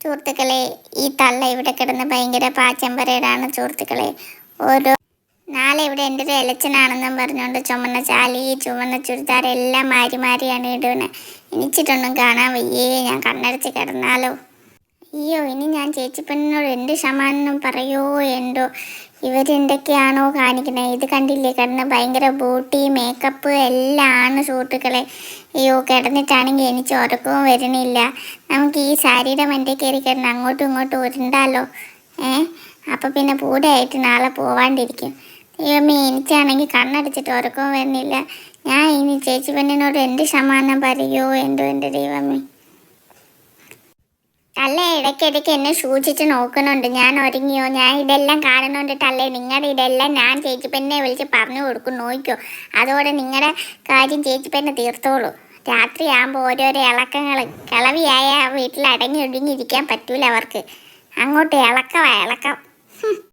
സുഹൃത്തുക്കളെ, ഈ തള്ള ഇവിടെ കിടന്ന് ഭയങ്കര പാച്ചമ്പരയിലാണ് സുഹൃത്തുക്കളെ. ഓരോ നാളെ ഇവിടെ എൻ്റെ ഒരു ഇലച്ചനാണെന്നും പറഞ്ഞുകൊണ്ട് ചുമന്ന ചാലി ചുവന്ന ചുരിദാർ എല്ലാം മാറി മാറിയാണ് ഇടുന്നത്. എനിച്ചിട്ടൊന്നും കാണാൻ വയ്യേ, ഞാൻ കണ്ണടച്ച് കിടന്നാലോ. അയ്യോ, ഇനി ഞാൻ ചേച്ചി പെണ്ണിനോട് എന്ത് ക്ഷമാണെന്നും പറയോ എന്തോ. ഇവരെന്തൊക്കെയാണോ കാണിക്കുന്നത്. ഇത് കണ്ടില്ലേ, കിടന്ന് ഭയങ്കര ബൂട്ടി മേക്കപ്പ് എല്ലാം ആണ് സുഹൃത്തുക്കളെ. അയ്യോ, കിടന്നിട്ടാണെങ്കിൽ എനിക്ക് ഉറക്കവും വരുന്നില്ല. നമുക്ക് ഈ സാരിയുടെ മണ്ടേ കയറി കിടന്ന് അങ്ങോട്ടും ഇങ്ങോട്ടും ഉരുണ്ടാലോ. അപ്പം പിന്നെ പൂടയായിട്ട് നാളെ പോവാണ്ടിരിക്കും. ദൈവമേ, എനിക്കാണെങ്കിൽ കണ്ണടച്ചിട്ട് ഉറക്കവും വരുന്നില്ല. ഞാൻ ഇനി ചേച്ചി പെണ്ണിനോട് എന്ത് ക്ഷമാനം പറയോ എന്തോ എൻ്റെ ദൈവമേ. തള്ള ഇടയ്ക്കിടയ്ക്ക് എന്നെ സൂക്ഷിച്ച് നോക്കുന്നുണ്ട്, ഞാൻ ഒരുങ്ങിയോ. ഞാൻ ഇതെല്ലാം കാണുന്നുണ്ട് തള്ളേ. നിങ്ങളുടെ ഇതെല്ലാം ഞാൻ ചേച്ചി പെണ്ണിനെ വിളിച്ച് പറഞ്ഞു കൊടുക്കും, നോക്കിക്കോ. അതോടെ നിങ്ങളുടെ കാര്യം ചേച്ചി പെണ്ണ് തീർത്തോളൂ. രാത്രിയാകുമ്പോൾ ഓരോരോ ഇളക്കങ്ങൾ. കിളവിയായ വീട്ടിൽ അടങ്ങി ഒതുങ്ങിയിരിക്കാൻ പറ്റൂല അവർക്ക്. അങ്ങോട്ട് ഇളക്കം.